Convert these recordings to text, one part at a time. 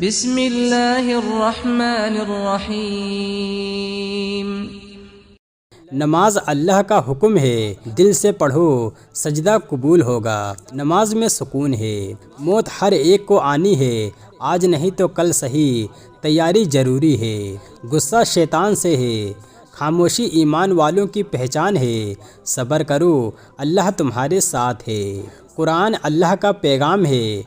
بسم اللہ الرحمن الرحیم۔ نماز اللہ کا حکم ہے، دل سے پڑھو سجدہ قبول ہوگا۔ نماز میں سکون ہے، موت ہر ایک کو آنی ہے، آج نہیں تو کل صحیح تیاری ضروری ہے۔ غصہ شیطان سے ہے، خاموشی ایمان والوں کی پہچان ہے۔ صبر کرو اللہ تمہارے ساتھ ہے۔ قرآن اللہ کا پیغام ہے،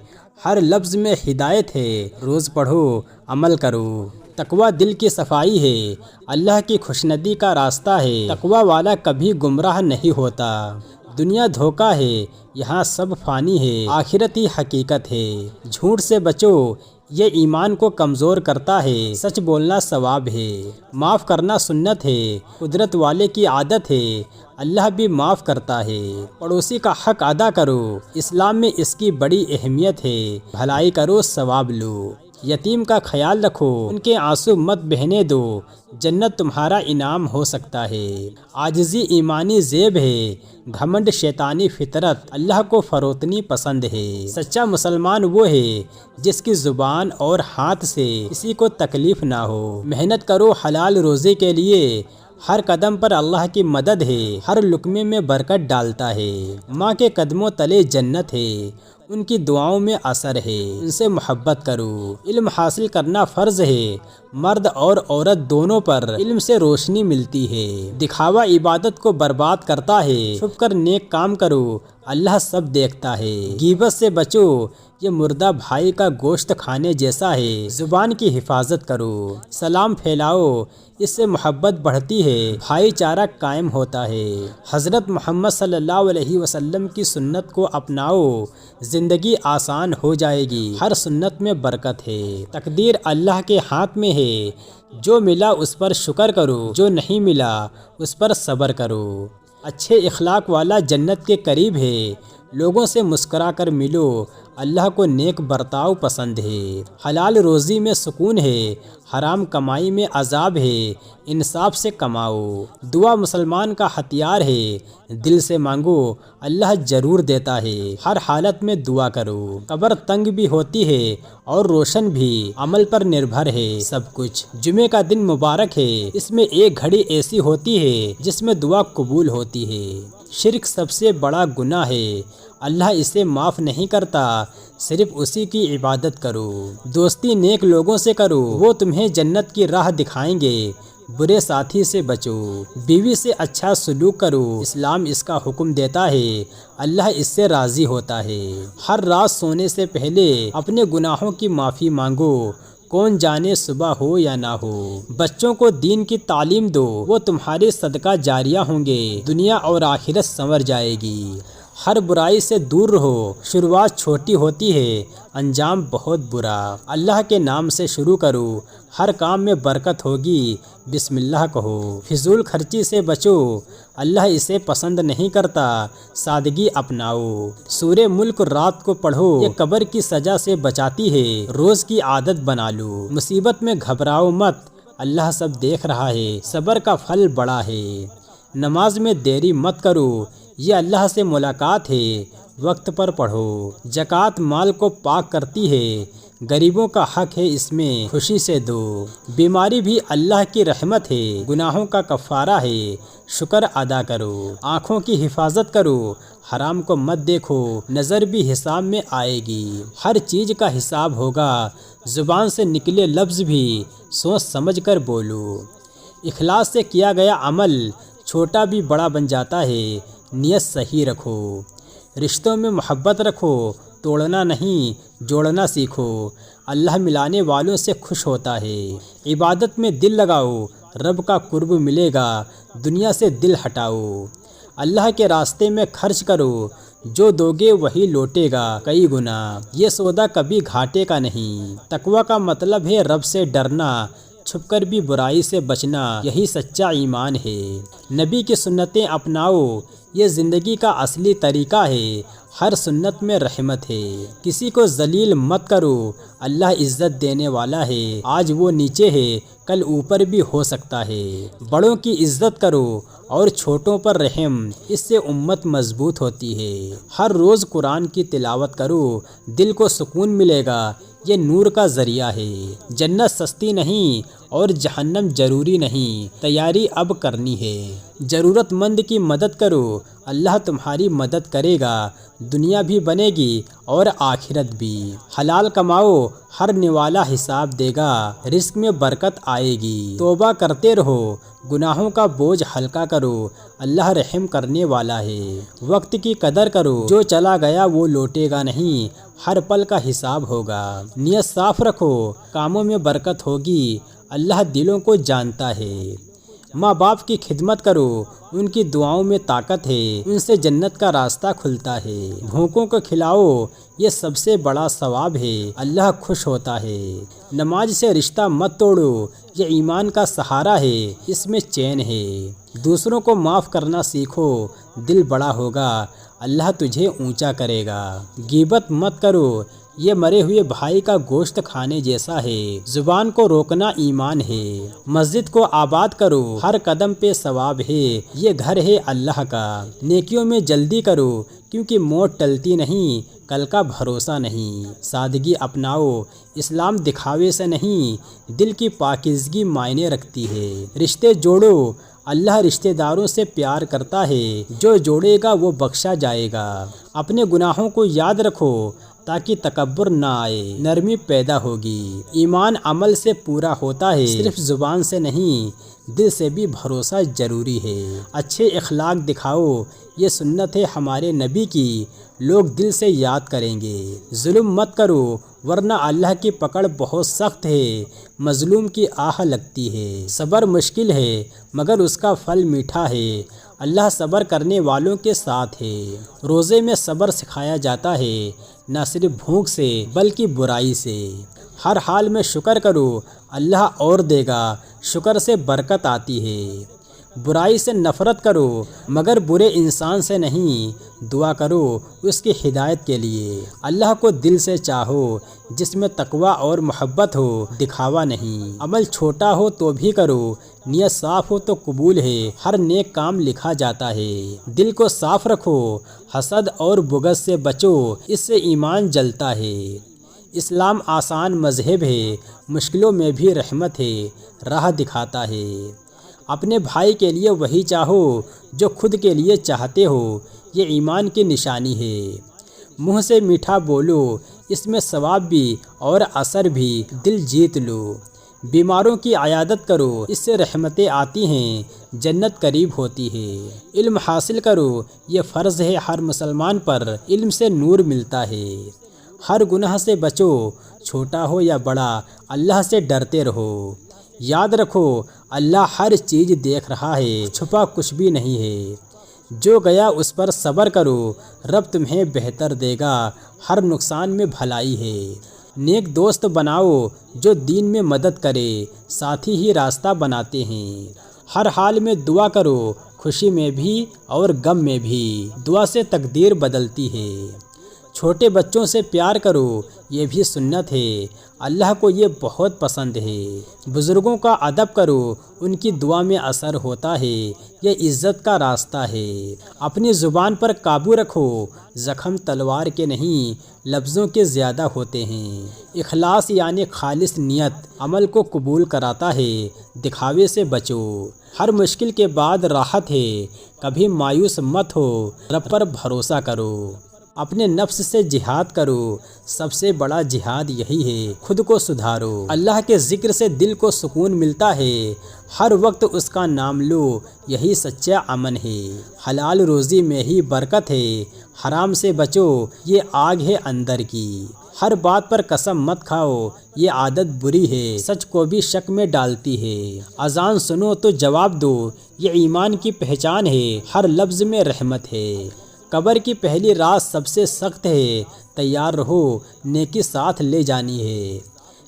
ہر لفظ میں ہدایت ہے۔ روز پڑھو عمل کرو۔ تقوی دل کی صفائی ہے، اللہ کی خوشندی کا راستہ ہے۔ تقوی والا کبھی گمراہ نہیں ہوتا۔ دنیا دھوکہ ہے، یہاں سب فانی ہے، آخرت ہی حقیقت ہے۔ جھوٹ سے بچو، یہ ایمان کو کمزور کرتا ہے۔ سچ بولنا ثواب ہے، معاف کرنا سنت ہے۔ قدرت والے کی عادت ہے، اللہ بھی معاف کرتا ہے۔ پڑوسی کا حق ادا کرو، اسلام میں اس کی بڑی اہمیت ہے۔ بھلائی کرو ثواب لو، یتیم کا خیال رکھو، ان کے آنسو مت بہنے دو، جنت تمہارا انعام ہو سکتا ہے۔ عاجزی ایمانی زیب ہے، گھمنڈ شیطانی فطرت، اللہ کو فروتنی پسند ہے۔ سچا مسلمان وہ ہے جس کی زبان اور ہاتھ سے کسی کو تکلیف نہ ہو۔ محنت کرو حلال روزی کے لیے، ہر قدم پر اللہ کی مدد ہے، ہر لقمے میں برکت ڈالتا ہے۔ ماں کے قدموں تلے جنت ہے، ان کی دعاؤں میں اثر ہے، ان سے محبت کرو۔ علم حاصل کرنا فرض ہے، مرد اور عورت دونوں پر علم سے روشنی ملتی ہے۔ دکھاوا عبادت کو برباد کرتا ہے، چھپ کر نیک کام کرو، اللہ سب دیکھتا ہے۔ غیبت سے بچو، یہ مردہ بھائی کا گوشت کھانے جیسا ہے۔ زبان کی حفاظت کرو، سلام پھیلاؤ، اس سے محبت بڑھتی ہے، بھائی چارہ قائم ہوتا ہے۔ حضرت محمد صلی اللہ علیہ وسلم کی سنت کو اپناؤ، زندگی آسان ہو جائے گی، ہر سنت میں برکت ہے۔ تقدیر اللہ کے ہاتھ میں ہے، جو ملا اس پر شکر کرو، جو نہیں ملا اس پر صبر کرو۔ اچھے اخلاق والا جنت کے قریب ہے، لوگوں سے مسکرا کر ملو، اللہ کو نیک برتاؤ پسند ہے۔ حلال روزی میں سکون ہے، حرام کمائی میں عذاب ہے، انصاف سے کماؤ۔ دعا مسلمان کا ہتھیار ہے، دل سے مانگو اللہ ضرور دیتا ہے۔ ہر حالت میں دعا کرو، قبر تنگ بھی ہوتی ہے اور روشن بھی، عمل پر نربھر ہے سب کچھ۔ جمعے کا دن مبارک ہے، اس میں ایک گھڑی ایسی ہوتی ہے جس میں دعا قبول ہوتی ہے۔ شرک سب سے بڑا گناہ ہے، اللہ اسے معاف نہیں کرتا، صرف اسی کی عبادت کرو۔ دوستی نیک لوگوں سے کرو، وہ تمہیں جنت کی راہ دکھائیں گے۔ برے ساتھی سے بچو، بیوی سے اچھا سلوک کرو، اسلام اس کا حکم دیتا ہے، اللہ اس سے راضی ہوتا ہے۔ ہر رات سونے سے پہلے اپنے گناہوں کی معافی مانگو، کون جانے صبح ہو یا نہ ہو۔ بچوں کو دین کی تعلیم دو، وہ تمہارے صدقہ جاریہ ہوں گے، دنیا اور آخرت سنور جائے گی۔ ہر برائی سے دور رہو، شروعات چھوٹی ہوتی ہے، انجام بہت برا۔ اللہ کے نام سے شروع کرو، ہر کام میں برکت ہوگی، بسم اللہ کہو۔ فضول خرچی سے بچو، اللہ اسے پسند نہیں کرتا، سادگی اپناؤ۔ سورہ ملک رات کو پڑھو، یہ قبر کی سزا سے بچاتی ہے، روز کی عادت بنا لو۔ مصیبت میں گھبراؤ مت، اللہ سب دیکھ رہا ہے، صبر کا پھل بڑا ہے۔ نماز میں دیری مت کرو، یہ اللہ سے ملاقات ہے، وقت پر پڑھو۔ زکوٰۃ مال کو پاک کرتی ہے، غریبوں کا حق ہے اس میں خوشی سے دو۔ بیماری بھی اللہ کی رحمت ہے، گناہوں کا کفارہ ہے، شکر ادا کرو۔ آنکھوں کی حفاظت کرو، حرام کو مت دیکھو، نظر بھی حساب میں آئے گی، ہر چیز کا حساب ہوگا۔ زبان سے نکلے لفظ بھی سوچ سمجھ کر بولو۔ اخلاص سے کیا گیا عمل چھوٹا بھی بڑا بن جاتا ہے، نیت صحیح رکھو۔ رشتوں میں محبت رکھو، توڑنا نہیں جوڑنا سیکھو، اللہ ملانے والوں سے خوش ہوتا ہے۔ عبادت میں دل لگاؤ، رب کا قرب ملے گا، دنیا سے دل ہٹاؤ۔ اللہ کے راستے میں خرچ کرو، جو دو گے وہی لوٹے گا کئی گنا، یہ سودا کبھی گھاٹے کا نہیں۔ تقوی کا مطلب ہے رب سے ڈرنا، چھپ کر بھی برائی سے بچنا، یہی سچا ایمان ہے۔ نبی کی سنتیں اپناؤ، یہ زندگی کا اصلی طریقہ ہے، ہر سنت میں رحمت ہے۔ کسی کو ذلیل مت کرو، اللہ عزت دینے والا ہے، آج وہ نیچے ہے کل اوپر بھی ہو سکتا ہے۔ بڑوں کی عزت کرو اور چھوٹوں پر رحم، اس سے امت مضبوط ہوتی ہے۔ ہر روز قرآن کی تلاوت کرو، دل کو سکون ملے گا، یہ نور کا ذریعہ ہے۔ جنت سستی نہیں اور جہنم ضروری نہیں، تیاری اب کرنی ہے۔ ضرورت مند کی مدد کرو، اللہ تمہاری مدد کرے گا، دنیا بھی بنے گی اور آخرت بھی۔ حلال کماؤ، ہر نوالا حساب دے گا، رزق میں برکت آئے گی۔ توبہ کرتے رہو، گناہوں کا بوجھ ہلکا کرو، اللہ رحم کرنے والا ہے۔ وقت کی قدر کرو، جو چلا گیا وہ لوٹے گا نہیں، ہر پل کا حساب ہوگا۔ نیت صاف رکھو، کاموں میں برکت ہوگی، اللہ دلوں کو جانتا ہے۔ ماں باپ کی خدمت کرو، ان کی دعاؤں میں طاقت ہے، ان سے جنت کا راستہ کھلتا ہے۔ بھوکوں کو کھلاؤ، یہ سب سے بڑا ثواب ہے، اللہ خوش ہوتا ہے۔ نماز سے رشتہ مت توڑو، یہ ایمان کا سہارا ہے، اس میں چین ہے۔ دوسروں کو معاف کرنا سیکھو، دل بڑا ہوگا، اللہ تجھے اونچا کرے گا۔ غیبت مت کرو، یہ مرے ہوئے بھائی کا گوشت کھانے جیسا ہے۔ زبان کو روکنا ایمان ہے۔ مسجد کو آباد کرو، ہر قدم پہ ثواب ہے، یہ گھر ہے اللہ کا۔ نیکیوں میں جلدی کرو، کیونکہ موت ٹلتی نہیں، کل کا بھروسہ نہیں۔ سادگی اپناؤ، اسلام دکھاوے سے نہیں، دل کی پاکیزگی معنی رکھتی ہے۔ رشتے جوڑو، اللہ رشتہ داروں سے پیار کرتا ہے، جو جوڑے گا وہ بخشا جائے گا۔ اپنے گناہوں کو یاد رکھو تاکہ تکبر نہ آئے، نرمی پیدا ہوگی۔ ایمان عمل سے پورا ہوتا ہے، صرف زبان سے نہیں، دل سے بھی بھروسہ ضروری ہے۔ اچھے اخلاق دکھاؤ، یہ سنت ہے ہمارے نبی کی، لوگ دل سے یاد کریں گے۔ ظلم مت کرو، ورنہ اللہ کی پکڑ بہت سخت ہے، مظلوم کی آہ لگتی ہے۔ صبر مشکل ہے مگر اس کا پھل میٹھا ہے، اللہ صبر کرنے والوں کے ساتھ ہے۔ روزے میں صبر سکھایا جاتا ہے، نہ صرف بھوک سے بلکہ برائی سے۔ ہر حال میں شکر کرو، اللہ اور دے گا، شکر سے برکت آتی ہے۔ برائی سے نفرت کرو مگر برے انسان سے نہیں، دعا کرو اس کی ہدایت کے لیے۔ اللہ کو دل سے چاہو، جس میں تقوی اور محبت ہو، دکھاوا نہیں۔ عمل چھوٹا ہو تو بھی کرو، نیت صاف ہو تو قبول ہے، ہر نیک کام لکھا جاتا ہے۔ دل کو صاف رکھو، حسد اور بغض سے بچو، اس سے ایمان جلتا ہے۔ اسلام آسان مذہب ہے، مشکلوں میں بھی رحمت ہے، راہ دکھاتا ہے۔ اپنے بھائی کے لیے وہی چاہو جو خود کے لیے چاہتے ہو، یہ ایمان کی نشانی ہے۔ منہ سے میٹھا بولو، اس میں ثواب بھی اور اثر بھی، دل جیت لو۔ بیماروں کی عیادت کرو، اس سے رحمتیں آتی ہیں، جنت قریب ہوتی ہے۔ علم حاصل کرو، یہ فرض ہے ہر مسلمان پر، علم سے نور ملتا ہے۔ ہر گناہ سے بچو، چھوٹا ہو یا بڑا، اللہ سے ڈرتے رہو۔ یاد رکھو، اللہ ہر چیز دیکھ رہا ہے، چھپا کچھ بھی نہیں ہے۔ جو گیا اس پر صبر کرو، رب تمہیں بہتر دے گا، ہر نقصان میں بھلائی ہے۔ نیک دوست بناؤ، جو دین میں مدد کرے، ساتھی ہی راستہ بناتے ہیں۔ ہر حال میں دعا کرو، خوشی میں بھی اور غم میں بھی، دعا سے تقدیر بدلتی ہے۔ چھوٹے بچوں سے پیار کرو، یہ بھی سنت ہے، اللہ کو یہ بہت پسند ہے۔ بزرگوں کا ادب کرو، ان کی دعا میں اثر ہوتا ہے، یہ عزت کا راستہ ہے۔ اپنی زبان پر قابو رکھو، زخم تلوار کے نہیں لفظوں کے زیادہ ہوتے ہیں۔ اخلاص یعنی خالص نیت عمل کو قبول کراتا ہے، دکھاوے سے بچو۔ ہر مشکل کے بعد راحت ہے، کبھی مایوس مت ہو، رب پر بھروسہ کرو۔ اپنے نفس سے جہاد کرو، سب سے بڑا جہاد یہی ہے، خود کو سدھارو۔ اللہ کے ذکر سے دل کو سکون ملتا ہے، ہر وقت اس کا نام لو، یہی سچا امن ہے۔ حلال روزی میں ہی برکت ہے، حرام سے بچو، یہ آگ ہے اندر کی۔ ہر بات پر قسم مت کھاؤ، یہ عادت بری ہے، سچ کو بھی شک میں ڈالتی ہے۔ اذان سنو تو جواب دو، یہ ایمان کی پہچان ہے، ہر لفظ میں رحمت ہے۔ قبر کی پہلی رات سب سے سخت ہے، تیار رہو، نیکی ساتھ لے جانی ہے۔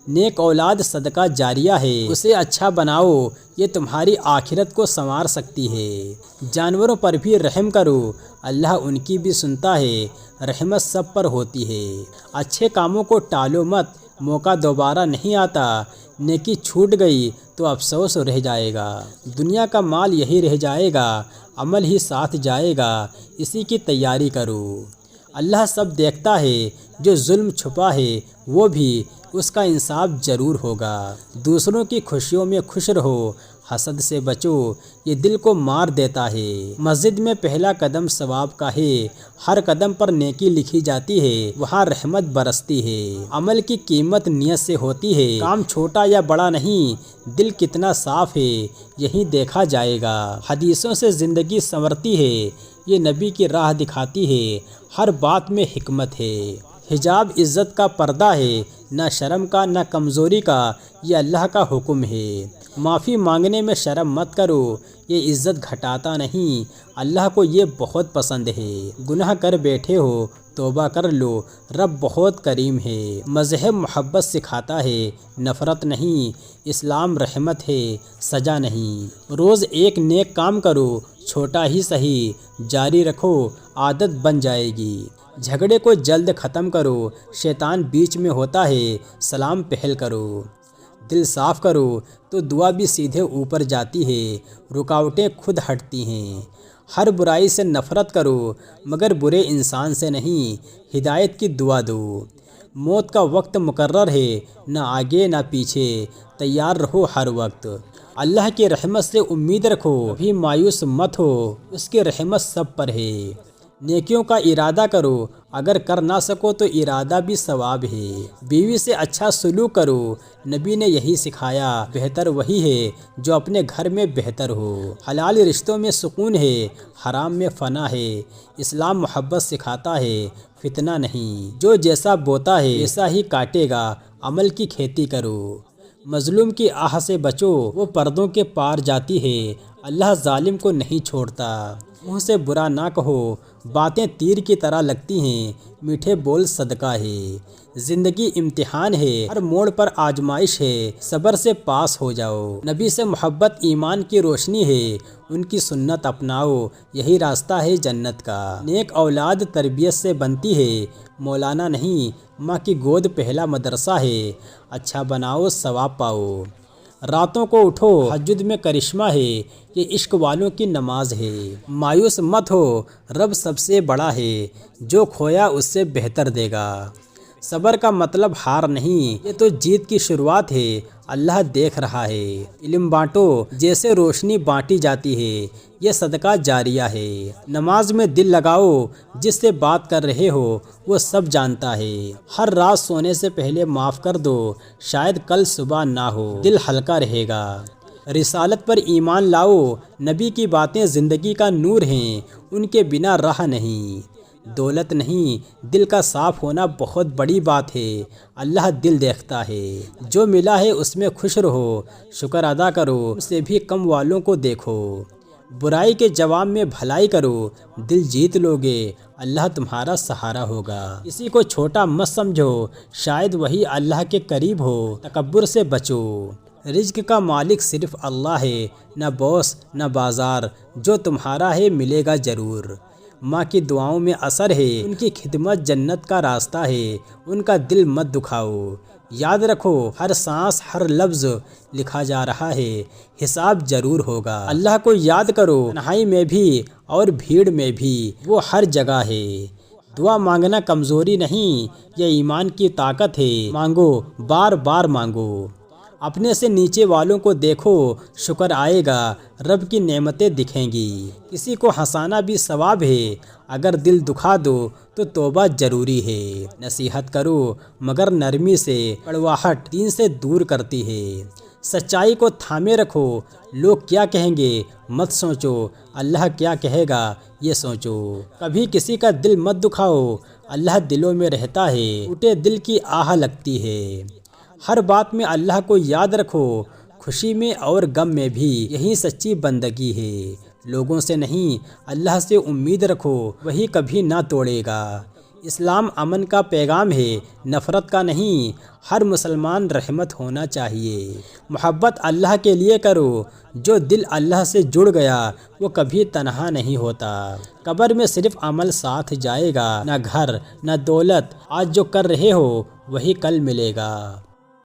نیک اولاد صدقہ جاریہ ہے، اسے اچھا بناؤ، یہ تمہاری آخرت کو سنوار سکتی ہے۔ جانوروں پر بھی رحم کرو، اللہ ان کی بھی سنتا ہے، رحمت سب پر ہوتی ہے۔ اچھے کاموں کو ٹالو مت، موقع دوبارہ نہیں آتا، نیکی چھوٹ گئی تو افسوس رہ جائے گا۔ دنیا کا مال یہی رہ جائے گا، عمل ہی ساتھ جائے گا، اسی کی تیاری کرو۔ اللہ سب دیکھتا ہے، جو ظلم چھپا ہے وہ بھی اس کا انصاف ضرور ہوگا۔ دوسروں کی خوشیوں میں خوش رہو، حسد سے بچو، یہ دل کو مار دیتا ہے۔ مسجد میں پہلا قدم ثواب کا ہے، ہر قدم پر نیکی لکھی جاتی ہے، وہاں رحمت برستی ہے۔ عمل کی قیمت نیت سے ہوتی ہے، کام چھوٹا یا بڑا نہیں، دل کتنا صاف ہے یہی دیکھا جائے گا۔ حدیثوں سے زندگی سنورتی ہے، یہ نبی کی راہ دکھاتی ہے، ہر بات میں حکمت ہے۔ حجاب عزت کا پردہ ہے، نہ شرم کا نہ کمزوری کا، یہ اللہ کا حکم ہے۔ معافی مانگنے میں شرم مت کرو، یہ عزت گھٹاتا نہیں، اللہ کو یہ بہت پسند ہے۔ گناہ کر بیٹھے ہو توبہ کر لو، رب بہت کریم ہے۔ مذہب محبت سکھاتا ہے، نفرت نہیں، اسلام رحمت ہے، سزا نہیں۔ روز ایک نیک کام کرو، چھوٹا ہی صحیح، جاری رکھو، عادت بن جائے گی۔ جھگڑے کو جلد ختم کرو، شیطان بیچ میں ہوتا ہے، سلام پہل کرو۔ دل صاف کرو تو دعا بھی سیدھے اوپر جاتی ہے، رکاوٹیں خود ہٹتی ہیں۔ ہر برائی سے نفرت کرو مگر برے انسان سے نہیں، ہدایت کی دعا دو۔ موت کا وقت مقرر ہے، نہ آگے نہ پیچھے، تیار رہو ہر وقت۔ اللہ کی رحمت سے امید رکھو، کبھی مایوس مت ہو، اس کی رحمت سب پر ہے۔ نیکیوں کا ارادہ کرو، اگر کر نہ سکو تو ارادہ بھی ثواب ہے۔ بیوی سے اچھا سلوک کرو، نبی نے یہی سکھایا، بہتر وہی ہے جو اپنے گھر میں بہتر ہو۔ حلال رشتوں میں سکون ہے، حرام میں فنا ہے۔ اسلام محبت سکھاتا ہے، فتنہ نہیں۔ جو جیسا بوتا ہے ویسا ہی کاٹے گا، عمل کی کھیتی کرو۔ مظلوم کی آہ سے بچو، وہ پردوں کے پار جاتی ہے، اللہ ظالم کو نہیں چھوڑتا۔ منہ سے برا نہ کہو، باتیں تیر کی طرح لگتی ہیں، میٹھے بول صدقہ ہے۔ زندگی امتحان ہے، ہر موڑ پر آزمائش ہے، صبر سے پاس ہو جاؤ۔ نبی سے محبت ایمان کی روشنی ہے، ان کی سنت اپناؤ، یہی راستہ ہے جنت کا۔ نیک اولاد تربیت سے بنتی ہے، مولانا نہیں، ماں کی گود پہلا مدرسہ ہے، اچھا بناؤ ثواب پاؤ۔ راتوں کو اٹھو، تہجد میں کرشمہ ہے، یہ عشق والوں کی نماز ہے۔ مایوس مت ہو، رب سب سے بڑا ہے، جو کھویا اس سے بہتر دے گا۔ صبر کا مطلب ہار نہیں، یہ تو جیت کی شروعات ہے، اللہ دیکھ رہا ہے۔ علم بانٹو، جیسے روشنی بانٹی جاتی ہے، یہ صدقہ جاریہ ہے۔ نماز میں دل لگاؤ، جس سے بات کر رہے ہو وہ سب جانتا ہے۔ ہر رات سونے سے پہلے معاف کر دو، شاید کل صبح نہ ہو، دل ہلکا رہے گا۔ رسالت پر ایمان لاؤ، نبی کی باتیں زندگی کا نور ہیں، ان کے بنا راہ نہیں۔ دولت نہیں، دل کا صاف ہونا بہت بڑی بات ہے، اللہ دل دیکھتا ہے۔ جو ملا ہے اس میں خوش رہو، شکر ادا کرو، اس سے بھی کم والوں کو دیکھو۔ برائی کے جواب میں بھلائی کرو، دل جیت لوگے، اللہ تمہارا سہارا ہوگا۔ کسی کو چھوٹا مت سمجھو، شاید وہی اللہ کے قریب ہو، تکبر سے بچو۔ رزق کا مالک صرف اللہ ہے، نہ باس نہ بازار، جو تمہارا ہے ملے گا ضرور۔ ماں کی دعاؤں میں اثر ہے، ان کی خدمت جنت کا راستہ ہے، ان کا دل مت دکھاؤ۔ یاد رکھو، ہر سانس ہر لفظ لکھا جا رہا ہے، حساب ضرور ہوگا۔ اللہ کو یاد کرو، تنہائی میں بھی اور بھیڑ میں بھی، وہ ہر جگہ ہے۔ دعا مانگنا کمزوری نہیں، یہ ایمان کی طاقت ہے، مانگو، بار بار مانگو۔ اپنے سے نیچے والوں کو دیکھو، شکر آئے گا، رب کی نعمتیں دکھیں گی۔ کسی کو ہنسانا بھی ثواب ہے، اگر دل دکھا دو تو توبہ ضروری ہے۔ نصیحت کرو مگر نرمی سے، کڑواہٹ دین سے دور کرتی ہے۔ سچائی کو تھامے رکھو، لوگ کیا کہیں گے مت سوچو، اللہ کیا کہے گا یہ سوچو۔ کبھی کسی کا دل مت دکھاؤ، اللہ دلوں میں رہتا ہے، ٹوٹے دل کی آہ لگتی ہے۔ ہر بات میں اللہ کو یاد رکھو، خوشی میں اور غم میں بھی، یہی سچی بندگی ہے۔ لوگوں سے نہیں، اللہ سے امید رکھو، وہی کبھی نہ توڑے گا۔ اسلام امن کا پیغام ہے، نفرت کا نہیں، ہر مسلمان رحمت ہونا چاہیے۔ محبت اللہ کے لیے کرو، جو دل اللہ سے جڑ گیا وہ کبھی تنہا نہیں ہوتا۔ قبر میں صرف عمل ساتھ جائے گا، نہ گھر نہ دولت، آج جو کر رہے ہو وہی کل ملے گا۔